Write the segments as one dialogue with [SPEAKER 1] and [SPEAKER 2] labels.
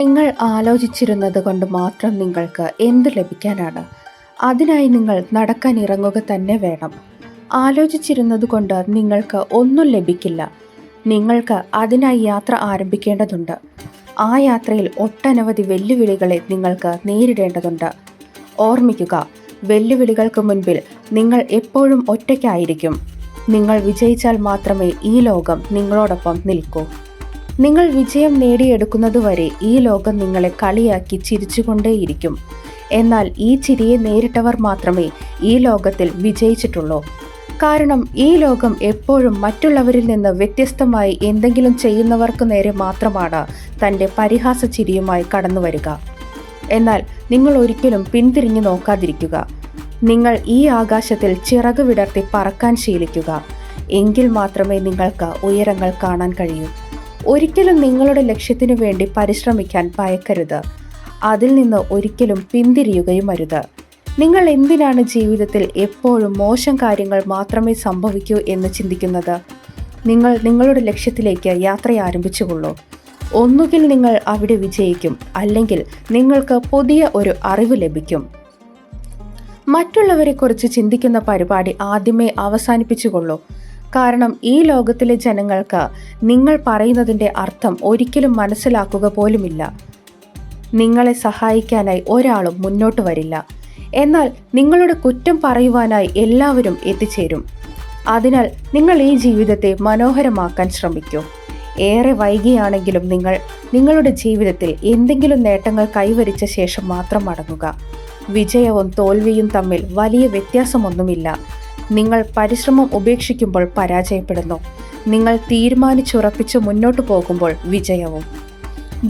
[SPEAKER 1] നിങ്ങൾ ആലോചിച്ചിരുന്നത് കൊണ്ട് മാത്രം നിങ്ങൾക്ക് എന്ത് ലഭിക്കാനാണ്? അതിനായി നിങ്ങൾ നടക്കാൻ ഇറങ്ങുക തന്നെ വേണം. ആലോചിച്ചിരുന്നത് കൊണ്ട് നിങ്ങൾക്ക് ഒന്നും ലഭിക്കില്ല. നിങ്ങൾക്ക് അതിനായി യാത്ര ആരംഭിക്കേണ്ടതുണ്ട്. ആ യാത്രയിൽ ഒട്ടനവധി വെല്ലുവിളികളെ നിങ്ങൾക്ക് നേരിടേണ്ടതുണ്ട്. ഓർമ്മിക്കുക, വെല്ലുവിളികൾക്ക് മുൻപിൽ നിങ്ങൾ എപ്പോഴും ഒറ്റയ്ക്കായിരിക്കും. നിങ്ങൾ വിജയിച്ചാൽ മാത്രമേ ഈ ലോകം നിങ്ങളോടൊപ്പം നിൽക്കൂ. നിങ്ങൾ വിജയം നേടിയെടുക്കുന്നതുവരെ ഈ ലോകം നിങ്ങളെ കളിയാക്കി ചിരിച്ചുകൊണ്ടേയിരിക്കും. എന്നാൽ ഈ ചിരിയെ നേരിട്ടവർ മാത്രമേ ഈ ലോകത്തിൽ വിജയിച്ചിട്ടുള്ളൂ. കാരണം ഈ ലോകം എപ്പോഴും മറ്റുള്ളവരിൽ നിന്ന് വ്യത്യസ്തമായി എന്തെങ്കിലും ചെയ്യുന്നവർക്ക് നേരെ മാത്രമാണ് തൻ്റെ പരിഹാസ ചിരിയുമായി കടന്നു വരിക. എന്നാൽ നിങ്ങൾ ഒരിക്കലും പിന്തിരിഞ്ഞു നോക്കാതിരിക്കുക. നിങ്ങൾ ഈ ആകാശത്തിൽ ചിറക് വിടർത്തി പറക്കാൻ ശീലിക്കുക. എങ്കിൽ മാത്രമേ നിങ്ങൾക്ക് ഉയരങ്ങൾ കാണാൻ കഴിയൂ. ഒരിക്കലും നിങ്ങളുടെ ലക്ഷ്യത്തിനു വേണ്ടി പരിശ്രമിക്കാൻ ഭയക്കരുത്. അതിൽ നിന്ന് ഒരിക്കലും പിന്തിരിയുകയും അരുത്. നിങ്ങൾ എന്തിനാണ് ജീവിതത്തിൽ എപ്പോഴും മോശം കാര്യങ്ങൾ മാത്രമേ സംഭവിക്കൂ എന്ന് ചിന്തിക്കുന്നത്? നിങ്ങൾ നിങ്ങളുടെ ലക്ഷ്യത്തിലേക്ക് യാത്ര ആരംഭിച്ചുകൊള്ളൂ. ഒന്നുകിൽ നിങ്ങൾ അവിടെ വിജയിക്കും, അല്ലെങ്കിൽ നിങ്ങൾക്ക് പുതിയ ഒരു അറിവ് ലഭിക്കും. മറ്റുള്ളവരെക്കുറിച്ച് ചിന്തിക്കുന്ന പരിപാടി ആദ്യമേ അവസാനിപ്പിച്ചുകൊള്ളൂ. കാരണം ഈ ലോകത്തിലെ ജനങ്ങൾക്ക് നിങ്ങൾ പറയുന്നതിൻ്റെ അർത്ഥം ഒരിക്കലും മനസ്സിലാക്കുക പോലുമില്ല. നിങ്ങളെ സഹായിക്കാനായി ഒരാളും മുന്നോട്ട് വരില്ല. എന്നാൽ നിങ്ങളുടെ കുറ്റം പറയുവാനായി എല്ലാവരും എത്തിച്ചേരും. അതിനാൽ നിങ്ങൾ ഈ ജീവിതത്തെ മനോഹരമാക്കാൻ ശ്രമിക്കൂ. ഏറെ വൈകിയാണെങ്കിലും നിങ്ങൾ നിങ്ങളുടെ ജീവിതത്തിൽ എന്തെങ്കിലും നേട്ടങ്ങൾ കൈവരിച്ച ശേഷം മാത്രം മടങ്ങുക. വിജയവും തോൽവിയും തമ്മിൽ വലിയ വ്യത്യാസമൊന്നുമില്ല. നിങ്ങൾ പരിശ്രമം ഉപേക്ഷിക്കുമ്പോൾ പരാജയപ്പെടുന്നു. നിങ്ങൾ തീരുമാനിച്ചുറപ്പിച്ച് മുന്നോട്ടു പോകുമ്പോൾ വിജയവും.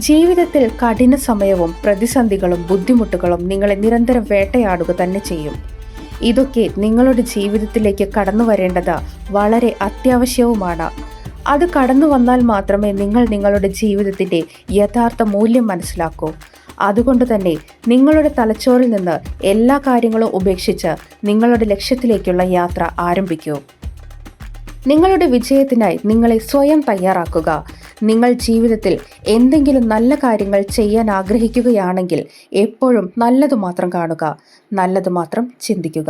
[SPEAKER 1] ജീവിതത്തിൽ കഠിന സമയവും പ്രതിസന്ധികളും ബുദ്ധിമുട്ടുകളും നിങ്ങളെ നിരന്തരം വേട്ടയാടുക തന്നെ ചെയ്യും. ഇതൊക്കെ നിങ്ങളുടെ ജീവിതത്തിലേക്ക് കടന്നു വരേണ്ടത് വളരെ അത്യാവശ്യവുമാണ്. അത് കടന്നു വന്നാൽ മാത്രമേ നിങ്ങൾ നിങ്ങളുടെ ജീവിതത്തിൻ്റെ യഥാർത്ഥ മൂല്യം മനസ്സിലാക്കൂ. അതുകൊണ്ട് തന്നെ നിങ്ങളുടെ തലച്ചോറിൽ നിന്ന് എല്ലാ കാര്യങ്ങളും ഉപേക്ഷിച്ച് നിങ്ങളുടെ ലക്ഷ്യത്തിലേക്കുള്ള യാത്ര ആരംഭിക്കൂ. നിങ്ങളുടെ വിജയത്തിനായി നിങ്ങളെ സ്വയം തയ്യാറാക്കുക. നിങ്ങൾ ജീവിതത്തിൽ എന്തെങ്കിലും നല്ല കാര്യങ്ങൾ ചെയ്യാൻ ആഗ്രഹിക്കുകയാണെങ്കിൽ എപ്പോഴും നല്ലത് മാത്രം കാണുക, നല്ലത് മാത്രം ചിന്തിക്കുക.